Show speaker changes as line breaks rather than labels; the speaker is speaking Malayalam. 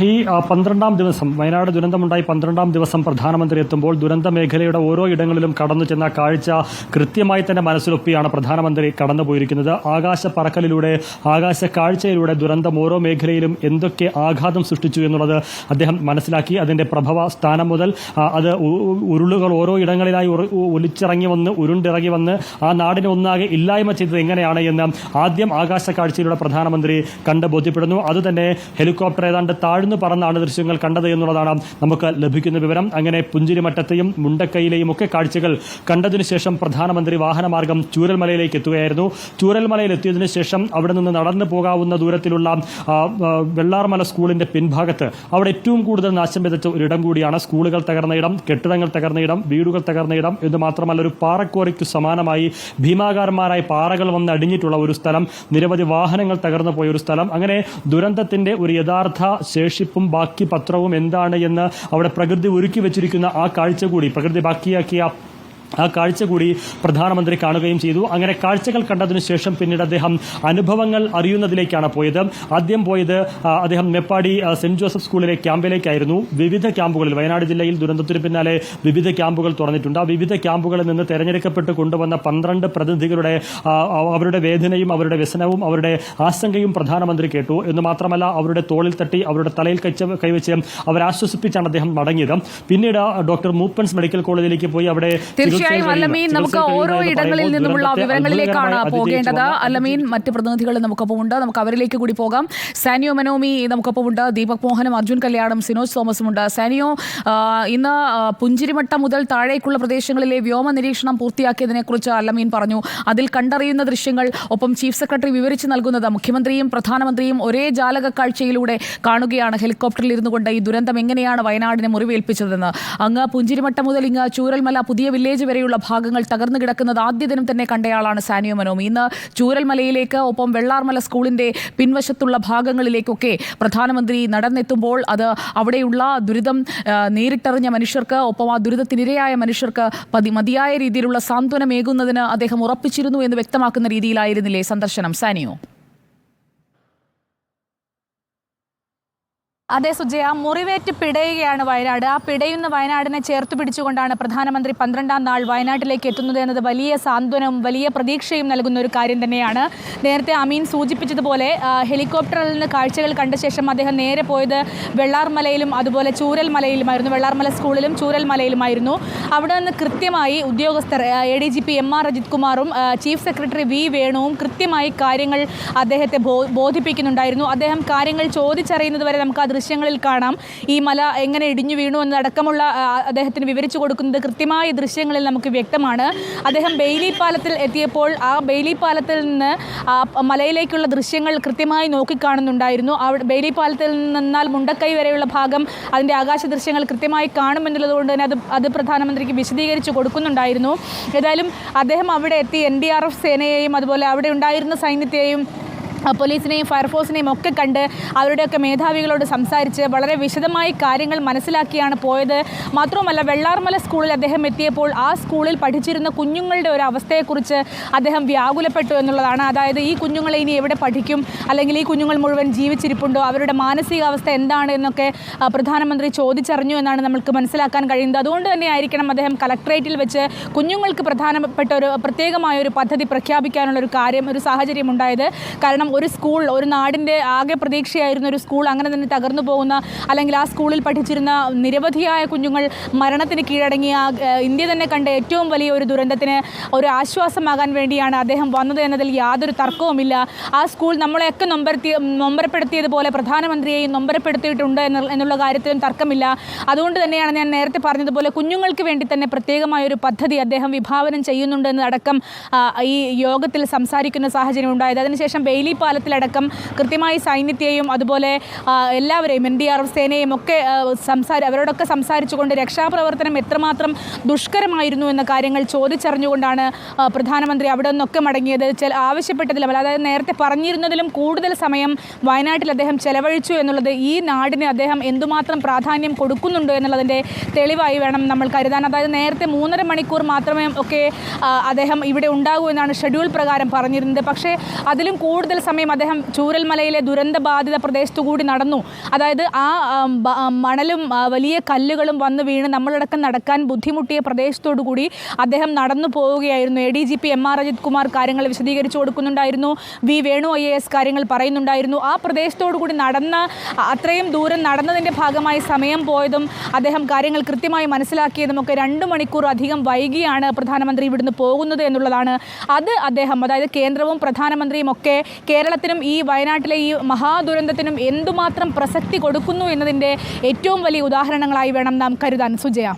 ഈ 12-ാം ദിവസം വയനാട് ദുരന്തമുണ്ടായി 12-ാം ദിവസം പ്രധാനമന്ത്രി എത്തുമ്പോൾ ദുരന്ത മേഖലയുടെ ഓരോ ഇടങ്ങളിലും കടന്നു ചെന്ന കാഴ്ച കൃത്യമായി തന്നെ മനസ്സിലൊപ്പിയാണ് പ്രധാനമന്ത്രി കടന്നുപോയിരിക്കുന്നത്. ആകാശ പറക്കലിലൂടെ, ആകാശ കാഴ്ചയിലൂടെ ദുരന്തം ഓരോ മേഖലയിലും എന്തൊക്കെ ആഘാതം സൃഷ്ടിച്ചു എന്നുള്ളത് അദ്ദേഹം മനസ്സിലാക്കി. അതിന്റെ പ്രഭവ സ്ഥാനം മുതൽ അത് ഉരുളുകൾ ഓരോ ഇടങ്ങളിലായി ഒലിച്ചിറങ്ങി വന്ന് ഉരുണ്ടിറങ്ങി വന്ന് ആ നാടിനെ ഒന്നാകെ ഇല്ലായ്മ ചെയ്തത് എങ്ങനെയാണ് എന്ന് ആദ്യം ആകാശ കാഴ്ചയിലൂടെ പ്രധാനമന്ത്രി കണ്ട് ബോധ്യപ്പെടുന്നു. അതുതന്നെ ഹെലികോപ്റ്റർ ഏതാണ്ട് താഴ്ന്നു പറന്നാണ് ദൃശ്യങ്ങൾ കണ്ടത് എന്നുള്ളതാണ് നമുക്ക് ലഭിക്കുന്ന വിവരം. അങ്ങനെ പുഞ്ചിരിമറ്റത്തെയും മുണ്ടക്കൈയിലെയും ഒക്കെ കാഴ്ചകൾ കണ്ടതിനു ശേഷം പ്രധാനമന്ത്രി വാഹനമാർഗം ചൂരൽമലയിലേക്ക് എത്തുകയായിരുന്നു. ചൂരൽമലയിൽ എത്തിയതിനു ശേഷം അവിടെ നിന്ന് നടന്നു പോകാവുന്ന ദൂരത്തിലുള്ള വെള്ളാർമല സ്കൂളിന്റെ പിൻഭാഗത്ത് അവിടെ ഏറ്റവും കൂടുതൽ നാശം വിതച്ച ഒരിടം കൂടിയാണ്. സ്കൂളുകൾ തകർന്ന ഇടം, കെട്ടിടങ്ങൾ തകർന്ന ഇടം, വീടുകൾ തകർന്ന ഇടം എന്ന് മാത്രമല്ല ഒരു പാറക്കോറിക്കു സമാനമായി ഭീമാകാരന്മാരായ പാറകൾ വന്ന് അടിഞ്ഞിട്ടുള്ള ഒരു സ്ഥലം, നിരവധി വാഹനങ്ങൾ തകർന്നു പോയ ഒരു സ്ഥലം. അങ്ങനെ ദുരന്തത്തിന്റെ ഒരു യഥാർത്ഥ ശേഷിപ്പും ബാക്കി പത്രവും എന്താണ് എന്ന് അവിടെ പ്രകൃതി ഒരുക്കി വെച്ചിരിക്കുന്ന ആ കാഴ്ച കൂടി, പ്രകൃതി ബാക്കിയാക്കിയ ആ കാഴ്ച കൂടി പ്രധാനമന്ത്രി കാണുകയും ചെയ്തു. അങ്ങനെ കാഴ്ചകൾ കണ്ടതിനു ശേഷം പിന്നീട് അദ്ദേഹം അനുഭവങ്ങൾ അറിയുന്നതിലേക്കാണ് പോയത്. ആദ്യം പോയത് അദ്ദേഹം മേപ്പാടി സെന്റ് ജോസഫ് സ്കൂളിലെ ക്യാമ്പിലേക്കായിരുന്നു. വിവിധ ക്യാമ്പുകളിൽ വയനാട് ജില്ലയിൽ ദുരന്തത്തിന് പിന്നാലെ വിവിധ ക്യാമ്പുകൾ തുറന്നിട്ടുണ്ട്. ആ വിവിധ ക്യാമ്പുകളിൽ നിന്ന് തെരഞ്ഞെടുക്കപ്പെട്ട് കൊണ്ടുവന്ന 12 പ്രതിനിധികളുടെ അവരുടെ വേദനയും അവരുടെ വ്യസനവും അവരുടെ ആശങ്കയും പ്രധാനമന്ത്രി കേട്ടു എന്ന് മാത്രമല്ല അവരുടെ തോളിൽ തട്ടി അവരുടെ തലയിൽ കൈവച്ച് അവരെ ആശ്വസിപ്പിച്ചാണ് അദ്ദേഹം മടങ്ങിയത്. പിന്നീട് ഡോക്ടർ മൂപ്പൻസ് മെഡിക്കൽ കോളേജിലേക്ക് പോയി അവിടെ
തീർച്ചയായും അല്ലമീൻ, നമുക്ക് ഓരോ ഇടങ്ങളിൽ നിന്നുമുള്ള വിവരങ്ങളിലേക്കാണ് പോകേണ്ടത്. അല്ലമീൻ, മറ്റ് പ്രതിനിധികൾ നമുക്കൊപ്പമുണ്ട്, നമുക്ക് അവരിലേക്ക് കൂടി പോകാം. സാനിയോ മനോമി നമുക്കൊപ്പമുണ്ട്, ദീപക് മോഹനും അർജുൻ കല്യാണും സിനോജ് തോമസും ഉണ്ട്. സാനിയോ, ഇന്ന് പുഞ്ചിരിമട്ട മുതൽ താഴേക്കുള്ള പ്രദേശങ്ങളിലെ വ്യോമ നിരീക്ഷണം പൂർത്തിയാക്കിയതിനെക്കുറിച്ച് അല്ലമീൻ പറഞ്ഞു. അതിൽ കണ്ടറിയുന്ന ദൃശ്യങ്ങൾ ഒപ്പം ചീഫ് സെക്രട്ടറി വിവരിച്ചു നൽകുന്നത് മുഖ്യമന്ത്രിയും പ്രധാനമന്ത്രിയും ഒരേ ജാലക കാഴ്ചയിലൂടെ കാണുകയാണ്. ഹെലികോപ്റ്ററിൽ ഇരുന്നു കൊണ്ട് ഈ ദുരന്തം എങ്ങനെയാണ് വയനാടിനെ മുറിവേൽപ്പിച്ചതെന്ന്. അങ്ങ് പുഞ്ചിരിമട്ട മുതൽ ഇങ്ങ് ചൂരൽമല പുതിയ വില്ലേജ് വരെയുള്ള ഭാഗങ്ങൾ തകർന്നു കിടക്കുന്നത് ആദ്യ ദിനം തന്നെ കണ്ടയാളാണ് സാനിയോ മനോമി. ഇന്ന് ചൂരൽമലയിലേക്ക് ഒപ്പം വെള്ളാർമല സ്കൂളിന്റെ പിൻവശത്തുള്ള ഭാഗങ്ങളിലേക്കൊക്കെ പ്രധാനമന്ത്രി നടന്നെത്തുമ്പോൾ അത് അവിടെയുള്ള ദുരിതം നേരിട്ടറിഞ്ഞ മനുഷ്യർക്ക് ഒപ്പം ആ ദുരിതത്തിനിരയായ മനുഷ്യർക്ക് മതിയായ രീതിയിലുള്ള സാന്ത്വനമേകുന്നതിന് അദ്ദേഹം ഉറപ്പിച്ചിരുന്നു എന്ന് വ്യക്തമാക്കുന്ന രീതിയിലായിരുന്നില്ലേ സന്ദർശനം? സാനിയോ.
അതെ സുജയ, മുറിവേറ്റ് പിടയുകയാണ് വയനാട്. ആ പിടയുന്ന വയനാടിനെ ചേർത്ത് പിടിച്ചുകൊണ്ടാണ് പ്രധാനമന്ത്രി 12-ാം നാൾ വയനാട്ടിലേക്ക് എത്തുന്നത് എന്നത് വലിയ സാന്ത്വനവും വലിയ പ്രതീക്ഷയും നൽകുന്ന ഒരു കാര്യം തന്നെയാണ്. നേരത്തെ അമീൻ സൂചിപ്പിച്ചതുപോലെ ഹെലികോപ്റ്ററിൽ നിന്ന് കാഴ്ചകൾ കണ്ട ശേഷം അദ്ദേഹം നേരെ പോയത് വെള്ളാർമലയിലും അതുപോലെ ചൂരൽമലയിലുമായിരുന്നു. വെള്ളാർമല സ്കൂളിലും ചൂരൽമലയിലുമായിരുന്നു. അവിടെ നിന്ന് കൃത്യമായി ഉദ്യോഗസ്ഥർ ADGP MR അജിത് കുമാറും ചീഫ് സെക്രട്ടറി V വേണുവും കൃത്യമായി കാര്യങ്ങൾ അദ്ദേഹത്തെ ബോധിപ്പിക്കുന്നുണ്ടായിരുന്നു. അദ്ദേഹം കാര്യങ്ങൾ ചോദിച്ചറിയുന്നത് വരെ നമുക്ക് ആ ദൃശ്യങ്ങളിൽ കാണാം. ഈ മല എങ്ങനെ ഇടിഞ്ഞു വീണു എന്നതടക്കമുള്ള അദ്ദേഹത്തിന് വിവരിച്ചു കൊടുക്കുന്നത് കൃത്യമായ ദൃശ്യങ്ങളിൽ നമുക്ക് വ്യക്തമാണ്. അദ്ദേഹം ബെയിലി പാലത്തിൽ എത്തിയപ്പോൾ ആ ബെയിലി പാലത്തിൽ നിന്ന് മലയിലേക്കുള്ള ദൃശ്യങ്ങൾ കൃത്യമായി നോക്കിക്കാണുന്നുണ്ടായിരുന്നു. അവിടെ ബെയിലി പാലത്തിൽ നിന്നാൽ മുണ്ടക്കൈ വരെയുള്ള ഭാഗം അതിൻ്റെ ആകാശ ദൃശ്യങ്ങൾ കൃത്യമായി കാണുമെന്നുള്ളതുകൊണ്ട് തന്നെ അത് പ്രധാനമന്ത്രിക്ക് വിശദീകരിച്ചു കൊടുക്കുന്നുണ്ടായിരുന്നു. ഏതായാലും അദ്ദേഹം അവിടെ എത്തി NDRF സേനയെയും അതുപോലെ അവിടെ ഉണ്ടായിരുന്ന സൈന്യത്തെയും പോലീസിനെയും ഫയർഫോഴ്സിനെയും ഒക്കെ കണ്ട് അവരുടെയൊക്കെ മേധാവികളോട് സംസാരിച്ച് വളരെ വിശദമായി കാര്യങ്ങൾ മനസ്സിലാക്കിയാണ് പോയത്. മാത്രവുമല്ല വെള്ളാർമല സ്കൂളിൽ അദ്ദേഹം എത്തിയപ്പോൾ ആ സ്കൂളിൽ പഠിച്ചിരുന്ന കുഞ്ഞുങ്ങളുടെ ഒരു അവസ്ഥയെക്കുറിച്ച് അദ്ദേഹം വ്യാകുലപ്പെട്ടു എന്നുള്ളതാണ്. അതായത് ഈ കുഞ്ഞുങ്ങളെ ഇനി എവിടെ പഠിക്കും, അല്ലെങ്കിൽ ഈ കുഞ്ഞുങ്ങൾ മുഴുവൻ ജീവിച്ചിരിപ്പുണ്ടോ, അവരുടെ മാനസികാവസ്ഥ എന്താണ് എന്നൊക്കെ പ്രധാനമന്ത്രി ചോദിച്ചറിഞ്ഞു എന്നാണ് നമ്മൾക്ക് മനസ്സിലാക്കാൻ കഴിയുന്നത്. അതുകൊണ്ട് തന്നെ ആയിരിക്കണം അദ്ദേഹം കളക്ട്രേറ്റിൽ വെച്ച് കുഞ്ഞുങ്ങൾക്ക് പ്രധാനപ്പെട്ട ഒരു പ്രത്യേകമായ ഒരു പദ്ധതി പ്രഖ്യാപിക്കാനുള്ള ഒരു സാഹചര്യം ഉണ്ടായത്. കാരണം ഒരു സ്കൂൾ, ഒരു നാടിൻ്റെ ആകെ പ്രതീക്ഷയായിരുന്ന ഒരു സ്കൂൾ അങ്ങനെ തന്നെ തകർന്നു പോകുന്ന, അല്ലെങ്കിൽ ആ സ്കൂളിൽ പഠിച്ചിരുന്ന നിരവധിയായ കുഞ്ഞുങ്ങൾ മരണത്തിന് കീഴടങ്ങിയ ഇന്ത്യ തന്നെ കണ്ട ഏറ്റവും വലിയ ഒരു ദുരന്തത്തിന് ഒരു ആശ്വാസമാകാൻ വേണ്ടിയാണ് അദ്ദേഹം വന്നത് എന്നതിൽ യാതൊരു തർക്കവുമില്ല. ആ സ്കൂൾ നമ്മളെയൊക്കെ നൊമ്പരപ്പെടുത്തിയതുപോലെ പ്രധാനമന്ത്രിയെയും നൊമ്പരപ്പെടുത്തിയിട്ടുണ്ട് എന്നുള്ള കാര്യത്തിലും തർക്കമില്ല. അതുകൊണ്ട് തന്നെയാണ് ഞാൻ നേരത്തെ പറഞ്ഞതുപോലെ കുഞ്ഞുങ്ങൾക്ക് വേണ്ടി തന്നെ പ്രത്യേകമായൊരു പദ്ധതി അദ്ദേഹം വിഭാവനം ചെയ്യുന്നുണ്ട് എന്നതടക്കം ഈ യോഗത്തിൽ സംസാരിക്കുന്ന സാഹചര്യം ഉണ്ടായത്. അതിനുശേഷം ബെയിലി പാലത്തിലടക്കം കൃത്യമായി സൈന്യത്തെയും അതുപോലെ എല്ലാവരെയും NDRF സേനയും ഒക്കെ അവരോടൊക്കെ സംസാരിച്ചുകൊണ്ട് രക്ഷാപ്രവർത്തനം എത്രമാത്രം ദുഷ്കരമായിരുന്നു എന്ന കാര്യങ്ങൾ ചോദിച്ചറിഞ്ഞുകൊണ്ടാണ് പ്രധാനമന്ത്രി അവിടെ നിന്നൊക്കെ മടങ്ങിയത്. ആവശ്യപ്പെട്ടതിലും അതായത് നേരത്തെ പറഞ്ഞിരുന്നതിലും കൂടുതൽ സമയം വയനാട്ടിൽ അദ്ദേഹം ചെലവഴിച്ചു എന്നുള്ളത് ഈ നാടിന് അദ്ദേഹം എന്തുമാത്രം പ്രാധാന്യം കൊടുക്കുന്നുണ്ട് എന്നുള്ളതിൻ്റെ തെളിവായി വേണം നമ്മൾ കരുതാൻ. അതായത് നേരത്തെ 3.5 മണിക്കൂർ മാത്രമേ ഒക്കെ അദ്ദേഹം ഇവിടെ ഉണ്ടാകൂ എന്നാണ് ഷെഡ്യൂൾ പ്രകാരം പറഞ്ഞിരുന്നത്. പക്ഷേ അതിലും കൂടുതൽ അതേസമയം അദ്ദേഹം ചൂരൽമലയിലെ ദുരന്തബാധിത പ്രദേശത്തുകൂടി നടന്നു. അതായത് ആ മണലും വലിയ കല്ലുകളും വന്ന് വീണ് നമ്മളടക്കം നടക്കാൻ ബുദ്ധിമുട്ടിയ പ്രദേശത്തോടു കൂടി അദ്ദേഹം നടന്നു പോവുകയായിരുന്നു. ADGP MR അജിത് കുമാർ കാര്യങ്ങൾ വിശദീകരിച്ചു കൊടുക്കുന്നുണ്ടായിരുന്നു. V വേണു IAS കാര്യങ്ങൾ പറയുന്നുണ്ടായിരുന്നു. ആ പ്രദേശത്തോടു കൂടി അത്രയും ദൂരം നടന്നതിൻ്റെ ഭാഗമായി സമയം പോയതും അദ്ദേഹം കാര്യങ്ങൾ കൃത്യമായി മനസ്സിലാക്കിയതും ഒക്കെ 2 മണിക്കൂർ അധികം വൈകിയാണ് പ്രധാനമന്ത്രി ഇവിടുന്ന് പോകുന്നത് എന്നുള്ളതാണ്. അത് അദ്ദേഹം, അതായത് കേന്ദ്രവും പ്രധാനമന്ത്രിയും ഒക്കെ കേരളത്തിനും ഈ വയനാട്ടിലെ ഈ മഹാദുരന്തത്തിനും എന്തുമാത്രം പ്രസക്തി കൊടുക്കുന്നു എന്നതിൻ്റെ ഏറ്റവും വലിയ ഉദാഹരണങ്ങളായി വേണം നാം കരുതാൻ. സുജയ.